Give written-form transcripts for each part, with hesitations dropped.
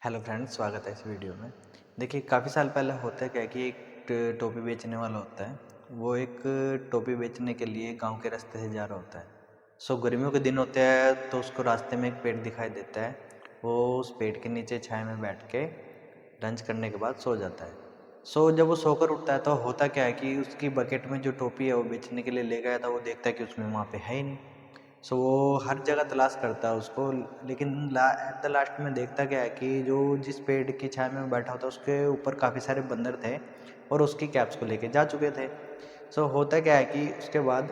Hello friends, स्वागत है इस वीडियो में। देखिए, काफ़ी साल पहले होता है क्या है कि एक टोपी बेचने वाला होता है। वो एक टोपी बेचने के लिए गांव के रास्ते से जा रहा होता है। गर्मियों के दिन होते हैं तो उसको रास्ते में एक पेड़ दिखाई देता है। वो उस पेड़ के नीचे छाया में बैठ के लंच करने के बाद सो जाता है। जब वो सोकर उठता है तो होता क्या है कि उसकी बकेट में जो टोपी है वो बेचने के लिए ले गया था, वो देखता है कि उसमें वहाँ पे है ही नहीं। वो हर जगह तलाश करता है उसको, लेकिन एट द लास्ट में देखता क्या है कि जो जिस पेड़ की छाया में बैठा होता है उसके ऊपर काफ़ी सारे बंदर थे और उसकी कैप्स को लेके जा चुके थे। होता क्या है कि उसके बाद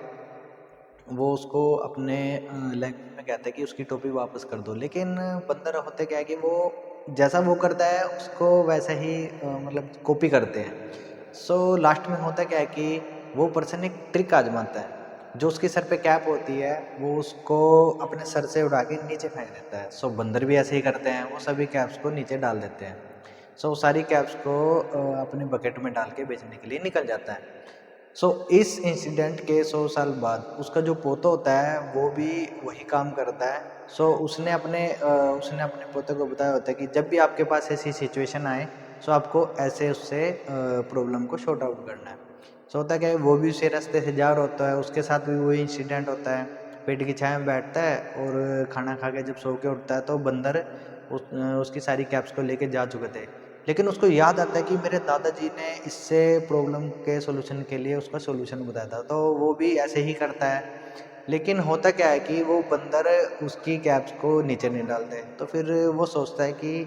वो उसको अपने लैंग्वेज में कहता है कि उसकी टोपी वापस कर दो, लेकिन बंदर होते क्या है कि वो जैसा वो करता है उसको वैसा ही मतलब कॉपी करते हैं। लास्ट में होता क्या है कि वो पर्सन एक ट्रिक आजमाता है। जो उसकी सर पे कैप होती है वो उसको अपने सर से उड़ा के नीचे फेंक देता है। बंदर भी ऐसे ही करते हैं, वो सभी कैप्स को नीचे डाल देते हैं। सारी कैप्स को अपने बकेट में डाल के बेचने के लिए निकल जाता है। इस इंसिडेंट के 100 साल बाद उसका जो पोता होता है वो भी वही काम करता है। उसने अपने पोते को बताया होता है कि जब भी आपके पास ऐसी सिचुएशन आए आपको ऐसे उससे प्रॉब्लम को शॉर्ट आउट करना है। होता क्या है, वो भी उसी रास्ते से जा रहा होता है, उसके साथ भी वही इंसिडेंट होता है। पेड़ की छाया में बैठता है और खाना खा के जब सो के उठता है तो बंदर उसकी सारी कैप्स को लेके जा चुके थे। लेकिन उसको याद आता है कि मेरे दादाजी ने इससे प्रॉब्लम के सॉल्यूशन के लिए उसका सॉल्यूशन बताया था, तो वो भी ऐसे ही करता है। लेकिन होता क्या है कि वो बंदर उसकी कैप्स को नीचे नहीं डालते, तो फिर वो सोचता है कि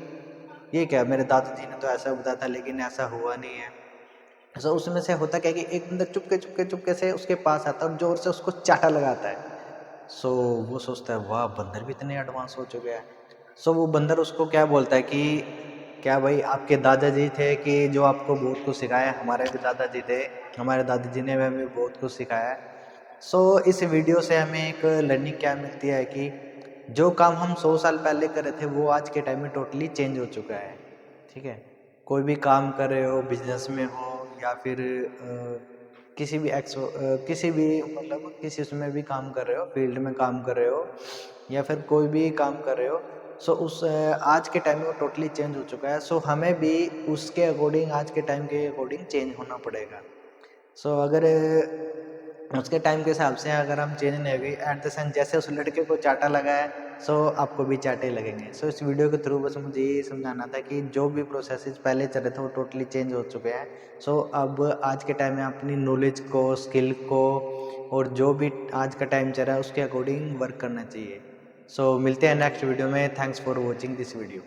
ये क्या, मेरे दादाजी ने तो ऐसा बताया था लेकिन ऐसा हुआ नहीं है। उसमें से होता क्या है कि एक बंदर चुपके चुपके चुपके से उसके पास आता है और जोर से उसको चाटा लगाता है। सो वो सोचता है, वाह, बंदर भी इतने एडवांस हो चुके हैं। वो बंदर उसको क्या बोलता है कि क्या भाई, आपके दादाजी थे कि जो आपको बहुत कुछ सिखाया? हमारे भी दादाजी थे, हमारे दादाजी ने हमें बहुत कुछ सिखाया है। इस वीडियो से हमें एक लर्निंग क्या मिलती है कि जो काम हम 100 साल पहले करे थे वो आज के टाइम में टोटली चेंज हो चुका है। ठीक है, कोई भी काम कर रहे हो, बिजनेस में हो या फिर किसी भी मतलब किसी उसमें भी काम कर रहे हो, फील्ड में काम कर रहे हो या फिर कोई भी काम कर रहे हो, आज के टाइम में वो टोटली चेंज हो चुका है। हमें भी उसके अकॉर्डिंग, आज के टाइम के अकॉर्डिंग चेंज होना पड़ेगा। अगर उसके टाइम के हिसाब से अगर हम चेंज नहीं होगी, एट द सेम जैसे उस लड़के को चाटा लगा है आपको भी चाटे लगेंगे। इस वीडियो के थ्रू बस मुझे ये समझाना था कि जो भी प्रोसेसेस पहले चल रहे थे वो टोटली चेंज हो चुके हैं। अब आज के टाइम में अपनी नॉलेज को, स्किल को और जो भी आज का टाइम चल रहा है उसके अकॉर्डिंग वर्क करना चाहिए। मिलते हैं नेक्स्ट वीडियो में। Thanks for watching this video.